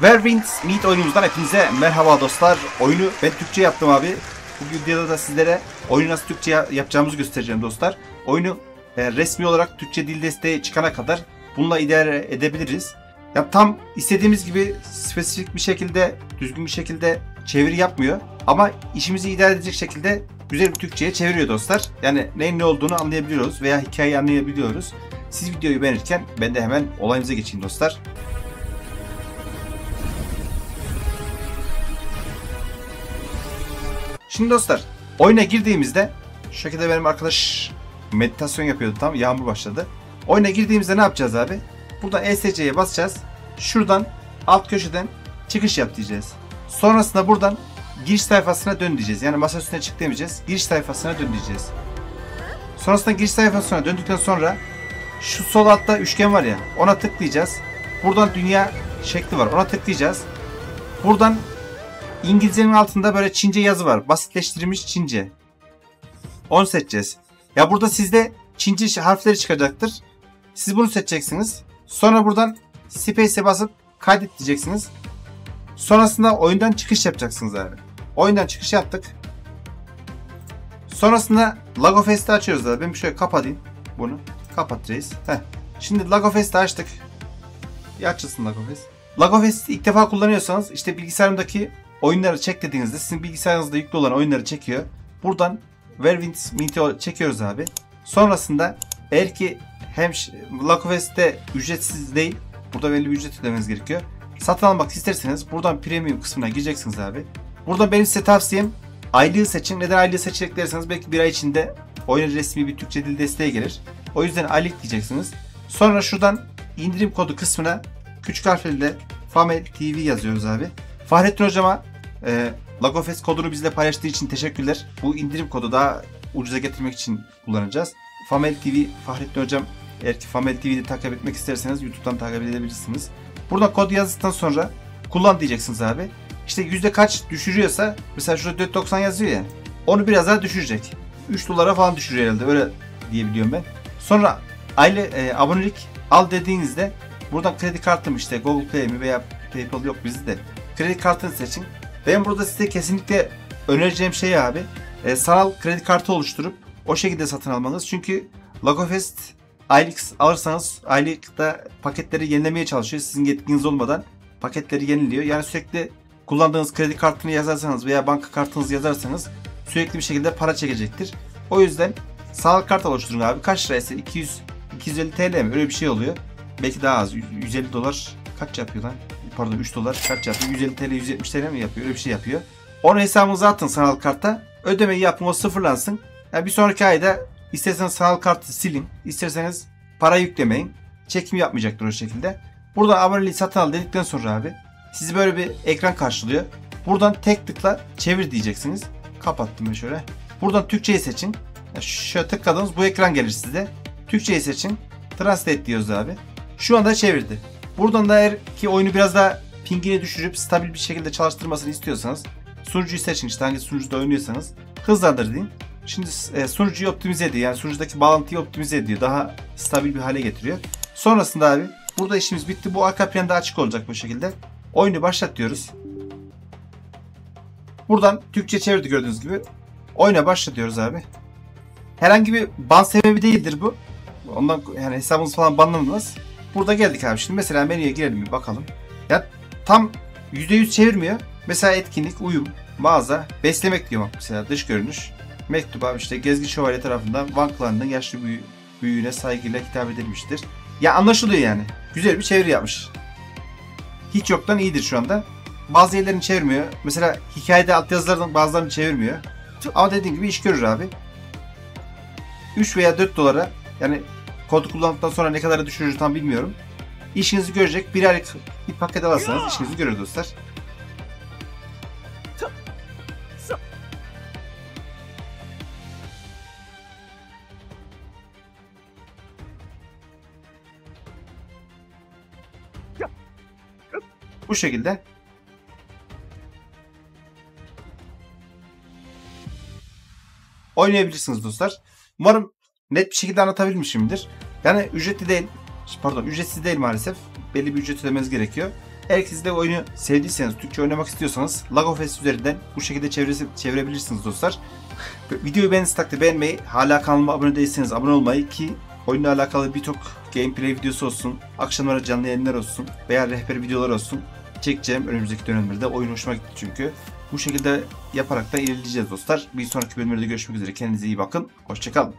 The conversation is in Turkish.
Where Winds Meet oyunumuzdan hepinize merhaba dostlar. Oyunu ben Türkçe yaptım abi. Bu videoda da sizlere oyunu nasıl Türkçe yapacağımızı göstereceğim dostlar. Oyunu resmi olarak Türkçe dil desteği çıkana kadar bununla idare edebiliriz. Ya tam istediğimiz gibi spesifik bir şekilde, düzgün bir şekilde çeviri yapmıyor. Ama işimizi idare edecek şekilde güzel bir Türkçe'ye çeviriyor dostlar. Yani neyin ne olduğunu anlayabiliyoruz veya hikayeyi anlayabiliyoruz. Siz videoyu beğenirken ben de hemen olayımıza geçeyim dostlar. Şimdi dostlar, oyuna girdiğimizde şu şekilde benim arkadaş meditasyon yapıyordu, tam yağmur başladı. Oyuna girdiğimizde ne yapacağız abi? Buradan ESC'ye basacağız. Şuradan alt köşeden çıkış yap diyeceğiz. Sonrasında buradan giriş sayfasına dön diyeceğiz. Yani masa üstüne çık demeyeceğiz. Giriş sayfasına dön diyeceğiz. Sonrasında giriş sayfasına döndükten sonra şu sol altta üçgen var ya, ona tıklayacağız. Buradan dünya şekli var, ona tıklayacağız. Buradan İngilizcenin altında böyle Çince yazı var. Basitleştirilmiş Çince. Onu seçeceğiz. Ya burada sizde Çince harfleri çıkacaktır. Siz bunu seçeceksiniz. Sonra buradan Space'e basıp kaydet diyeceksiniz. Sonrasında oyundan çıkış yapacaksınız abi. Oyundan çıkış yaptık. Sonrasında Lagofest'i açıyoruz abi. Ben bir şöyle kapatayım bunu. Kapat reis. Şimdi Lagofest'i açtık. Bir açılsın Lagofest. Lagofest'i ilk defa kullanıyorsanız işte bilgisayarımdaki oyunları çek dediğinizde sizin bilgisayarınızda yüklü olan oyunları çekiyor. Buradan Where Winds Meet çekiyoruz abi. Sonrasında eğer ki hem Lagofest'te ücretsiz değil, burada belli bir ücret ödemeniz gerekiyor. Satın almak isterseniz buradan premium kısmına gireceksiniz abi. Burada benim size tavsiyem aylığı seçin. Neden aylığı seçecek derseniz belki bir ay içinde oyuna resmi bir Türkçe dil desteği gelir. O yüzden aylık diyeceksiniz. Sonra şuradan indirim kodu kısmına küçük harflerle Famel TV yazıyoruz abi. Fahrettin hocama Lagofest kodunu bizle paylaştığı için teşekkürler. Bu indirim kodu daha ucuza getirmek için kullanacağız. Famel TV Fahrettin hocam, eğer ki Famel TV'de takip etmek isterseniz YouTube'dan takip edebilirsiniz. Burada kod yazdıktan sonra kullan diyeceksiniz abi. İşte yüzde kaç düşürüyorsa, mesela şurada 4.90 yazıyor ya, onu biraz daha düşürecek. 3 dolara falan düşürüyor herhalde, öyle diyebiliyorum ben. Sonra abonelik al dediğinizde buradan kredi kartım işte Google Play mi veya PayPal yok bizde. Kredi kartını seçin. Ben burada size kesinlikle önereceğim şey abi, sanal kredi kartı oluşturup o şekilde satın almanız. Çünkü Lagofest aylık alırsanız aylıkta paketleri yenilemeye çalışıyor. Sizin yetkiniz olmadan paketleri yeniliyor. Yani sürekli kullandığınız kredi kartını yazarsanız veya banka kartınızı yazarsanız sürekli bir şekilde para çekecektir. O yüzden sanal kart oluşturun abi. Kaç liraysa 250 TL mi? Öyle bir şey oluyor. Belki daha az. 150 dolar kaç yapıyor lan? Pardon 3 dolar kaç yapıyor? 150 TL 170 TL mi yapıyor? Öyle bir şey yapıyor. Onu hesabınıza atın sanal karta. Ödemeyi yapın, o sıfırlansın. Yani bir sonraki ayda isterseniz sanal kartı silin. İsterseniz para yüklemeyin. Çekim yapmayacaktır o şekilde. Burada aboneliği satın al dedikten sonra abi sizi böyle bir ekran karşılıyor. Buradan tek tıkla çevir diyeceksiniz. Kapattım ben şöyle. Buradan Türkçeyi seçin. Şöyle tıkladığınız bu ekran gelir size. Türkçeyi seçin. Translate diyoruz abi. Şu anda çevirdi. Buradan da eğer ki oyunu biraz daha pingini düşürüp stabil bir şekilde çalıştırmasını istiyorsanız sunucuyu seçin, işte hangi sunucuda oynuyorsanız hızlandır deyin. Şimdi sunucuyu optimize ediyor. Yani sunucudaki bağlantıyı optimize ediyor. Daha stabil bir hale getiriyor. Sonrasında abi burada işimiz bitti. Bu arka planda açık olacak bu şekilde. Oyunu başlat diyoruz. Buradan Türkçe çevirdi gördüğünüz gibi. Oyuna başlat diyoruz abi. Herhangi bir ban sebebi değildir bu. Ondan yani hesabınız falan banlanmaz. Burada geldik abi. Şimdi mesela menüye girelim bir bakalım. Ya tam %100 çevirmiyor. Mesela etkinlik, uyum, mağaza, beslemek diyor mesela, dış görünüş. Mektup abi işte Gezgin Şövalye tarafından Van klanının yaşlı büyüğüne saygıyla hitap edilmiştir. Ya anlaşılıyor yani. Güzel bir çeviri yapmış. Hiç yoktan iyidir şu anda. Bazı yerlerini çevirmiyor. Mesela hikayede altyazılardan bazılarını çevirmiyor. Ama dediğim gibi iş görür abi. 3 veya 4 dolara, yani kodu kullandıktan sonra ne kadar düşürür tam bilmiyorum. İşinizi görecek. Bir aylık bir paket alırsanız işinizi görür dostlar. Bu şekilde. Oynayabilirsiniz dostlar. Umarım net bir şekilde anlatabilmişimdir. Yani ücretli değil. Pardon, ücretsiz değil maalesef. Belli bir ücret ödemeniz gerekiyor. Eğer siz de oyunu sevdiyseniz, Türkçe oynamak istiyorsanız Lagofest üzerinden bu şekilde çevirebilirsiniz dostlar. Videoyu beğendiğiniz takdirde beğenmeyi, hala kanalıma abone değilseniz abone olmayı ki oyunla alakalı birçok gameplay videosu olsun, akşamları canlı yayınlar olsun veya rehber videolar olsun çekeceğim önümüzdeki dönemlerde. Oyun hoşuma gitti çünkü. Bu şekilde yaparak da ilerleyeceğiz dostlar. Bir sonraki bölümlerde görüşmek üzere. Kendinize iyi bakın. Hoşçakalın.